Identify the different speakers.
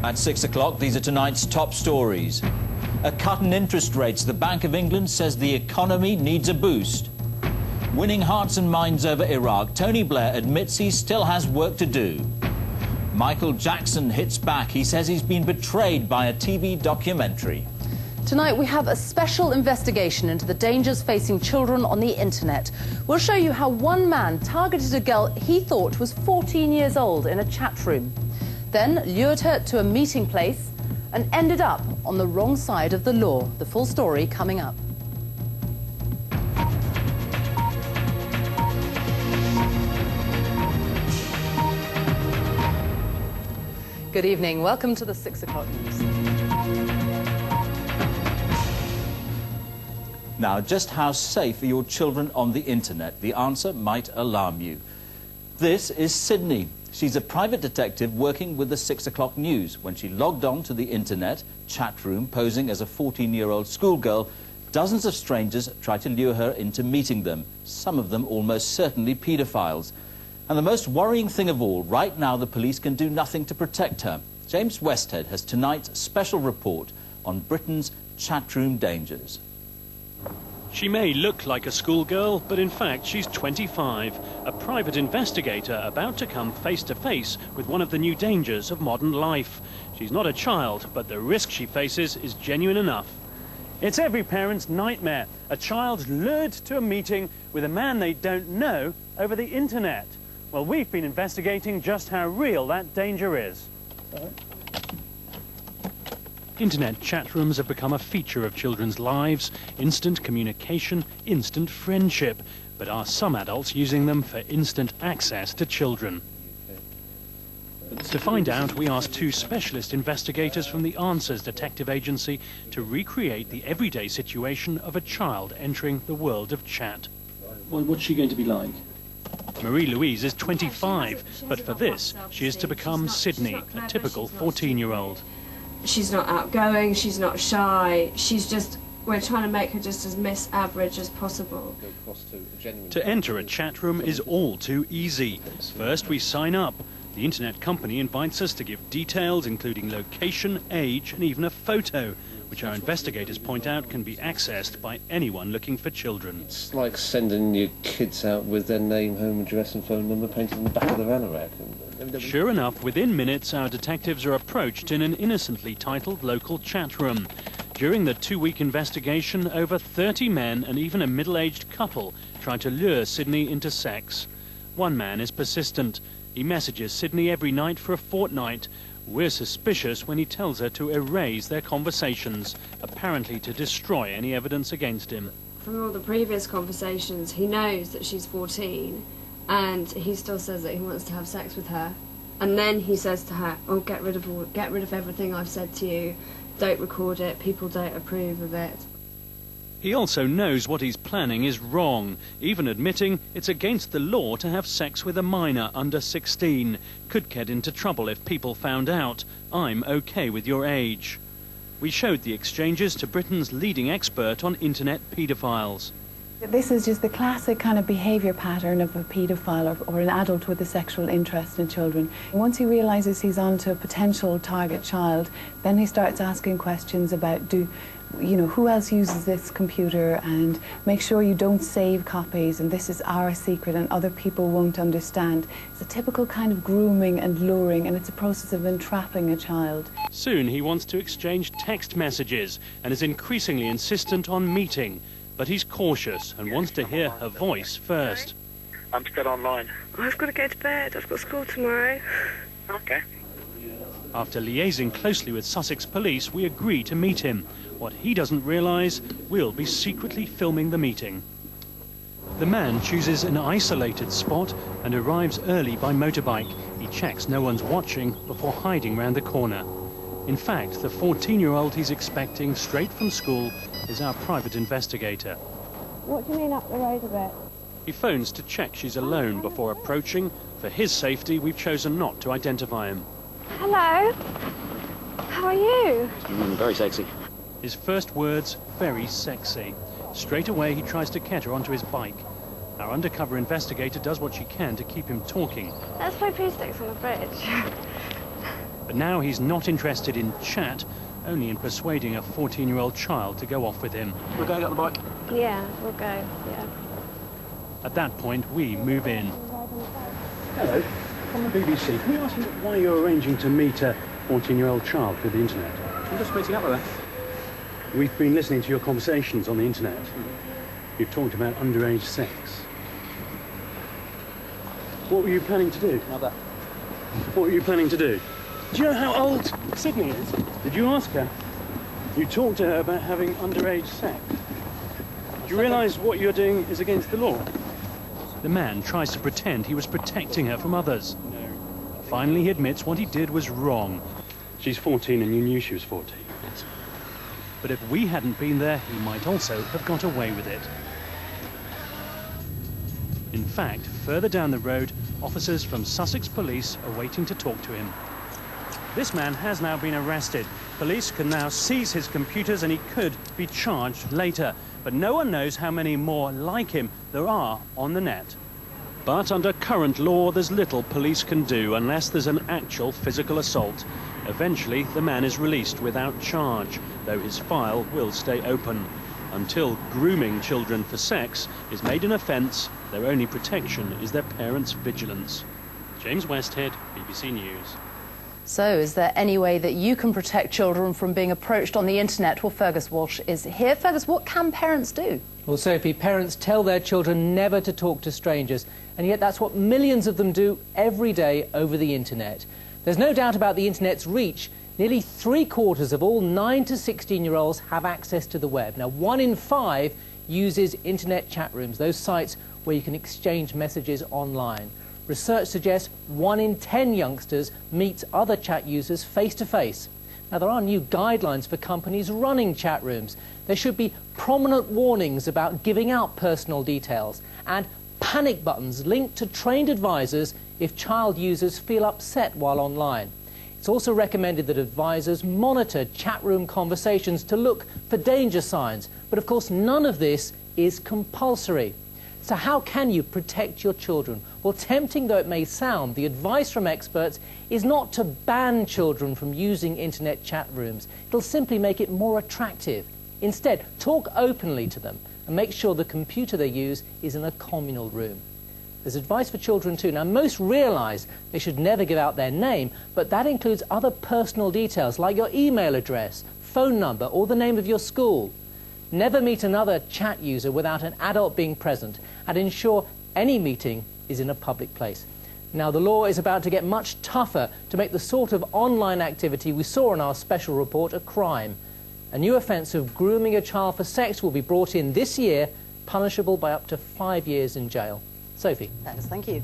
Speaker 1: At 6 o'clock, these are tonight's top stories. A cut in interest rates. The Bank of England says the economy needs a boost. Winning hearts and minds over Iraq, Tony Blair admits he still has work to do. Michael Jackson hits back. He says he's been betrayed by a TV documentary.
Speaker 2: Tonight we have a special investigation into the dangers facing children on the internet. We'll show you how one man targeted a girl he thought was 14 years old in a chat room, then lured her to a meeting place and ended up on the wrong side of the law. The full story coming up. Good evening. Welcome to the 6 o'clock news.
Speaker 1: Now, just how safe are your children on the internet? The answer might alarm you. This is Sydney. She's a private detective working with the 6 o'clock news. When she logged on to the internet chat room posing as a 14-year-old schoolgirl, dozens of strangers tried to lure her into meeting them, some of them almost certainly paedophiles. And the most worrying thing of all, right now the police can do nothing to protect her. James Westhead has tonight's special report on Britain's chat room dangers.
Speaker 3: She may look like a schoolgirl, but in fact she's 25, a private investigator about to come face to face with one of the new dangers of modern life. She's not a child, but the risk she faces is genuine enough. It's every parent's nightmare, a child lured to a meeting with a man they don't know over the internet. Well, we've been investigating just how real that danger is. Internet chat rooms have become a feature of children's lives. Instant communication, instant friendship. But are some adults using them for instant access to children? To find out, we asked two specialist investigators from the Answers detective agency to recreate the everyday situation of a child entering the world of chat.
Speaker 4: Well, what's she going to be like?
Speaker 3: Marie-Louise is 25, but for this, she is to become Sydney, a typical 14-year-old.
Speaker 5: She's not outgoing, she's not shy, we're trying to make her just as Miss Average as possible.
Speaker 3: To enter a chat room is all too easy. First we sign up. The internet company invites us to give details including location, age and even a photo, which our investigators point out can be accessed by anyone looking for children.
Speaker 4: It's like sending your kids out with their name, home address and phone number painted on the back of the anorak.
Speaker 3: Sure enough, within minutes our detectives are approached in an innocently titled local chat room. During the 2-week investigation, over 30 men and even a middle-aged couple tried to lure Sydney into sex. One man is persistent. He messages Sydney every night for a fortnight. We're suspicious when he tells her to erase their conversations, apparently to destroy any evidence against him.
Speaker 5: From all the previous conversations, he knows that she's 14, and he still says that he wants to have sex with her. And then he says to her, "Oh, get rid of everything I've said to you. Don't record it. People don't approve of it."
Speaker 3: He also knows what he's planning is wrong, even admitting it's against the law to have sex with a minor under 16. Could get into trouble if people found out. I'm okay with your age. We showed the exchanges to Britain's leading expert on internet paedophiles.
Speaker 6: This is just the classic kind of behaviour pattern of a paedophile or an adult with a sexual interest in children. Once he realises he's onto a potential target child, then he starts asking questions about who else uses this computer, and make sure you don't save copies, and this is our secret and other people won't understand. It's a typical kind of grooming and luring, and it's a process of entrapping a child.
Speaker 3: Soon he wants to exchange text messages and is increasingly insistent on meeting. But he's cautious and wants to hear her voice first.
Speaker 7: I'm still online.
Speaker 8: I've got to go to bed. I've got school tomorrow.
Speaker 7: Okay.
Speaker 3: After liaising closely with Sussex police, we agree to meet him. What he doesn't realise, we'll be secretly filming the meeting. The man chooses an isolated spot and arrives early by motorbike. He checks no one's watching before hiding round the corner. In fact, the 14-year-old he's expecting straight from school is our private investigator.
Speaker 5: What do you mean up the road a bit?
Speaker 3: He phones to check she's alone before approaching. For his safety, we've chosen not to identify him.
Speaker 8: Hello. How are you?
Speaker 4: Very sexy.
Speaker 3: His first words, very sexy. Straight away, he tries to get her onto his bike. Our undercover investigator does what she can to keep him talking.
Speaker 8: Let's play pee sticks on the bridge.
Speaker 3: But now he's not interested in chat, only in persuading a 14-year-old child to go off with him.
Speaker 9: We're going up the bike.
Speaker 8: Yeah, we'll go, yeah.
Speaker 3: At that point, we move in.
Speaker 10: Hello, from the BBC. Can we ask you why you're arranging to meet a 14-year-old child through the internet?
Speaker 9: I'm just meeting up with her.
Speaker 10: We've been listening to your conversations on the internet. You've talked about underage sex. What were you planning to do?
Speaker 9: Not that.
Speaker 10: What were you planning to do? Do you know how old Sydney is? Did you ask her? You talked to her about having underage sex. Do you realise what you're doing is against the law?
Speaker 3: The man tries to pretend he was protecting her from others. Finally, he admits what he did was wrong.
Speaker 10: She's 14 and you knew she was 14.
Speaker 3: But if we hadn't been there, he might also have got away with it. In fact, further down the road, officers from Sussex Police are waiting to talk to him. This man has now been arrested. Police can now seize his computers and he could be charged later. But no one knows how many more like him there are on the net. But under current law, there's little police can do unless there's an actual physical assault. Eventually, the man is released without charge, though his file will stay open. Until grooming children for sex is made an offence, their only protection is their parents' vigilance. James Westhead, BBC News.
Speaker 2: So, is there any way that you can protect children from being approached on the internet? Well, Fergus Walsh is here. Fergus, what can parents do?
Speaker 11: Well, Sophie, parents tell their children never to talk to strangers, and yet that's what millions of them do every day over the internet. There's no doubt about the internet's reach. Nearly 3/4 of all 9 to 16-year-olds have access to the web. Now, 1 in 5 uses internet chat rooms, those sites where you can exchange messages online. Research suggests 1 in 10 youngsters meets other chat users face-to-face. Now, there are new guidelines for companies running chat rooms. There should be prominent warnings about giving out personal details and panic buttons linked to trained advisors if child users feel upset while online. It's also recommended that advisors monitor chat room conversations to look for danger signs. But of course, none of this is compulsory. So how can you protect your children? Well, tempting though it may sound, the advice from experts is not to ban children from using internet chat rooms. It'll simply make it more attractive. Instead, talk openly to them and make sure the computer they use is in a communal room. There's advice for children too. Now, most realise they should never give out their name, but that includes other personal details like your email address, phone number, or the name of your school. Never meet another chat user without an adult being present, and ensure any meeting is in a public place. Now, the law is about to get much tougher to make the sort of online activity we saw in our special report a crime. A new offence of grooming a child for sex will be brought in this year, punishable by up to 5 years in jail. Sophie.
Speaker 2: Thank you.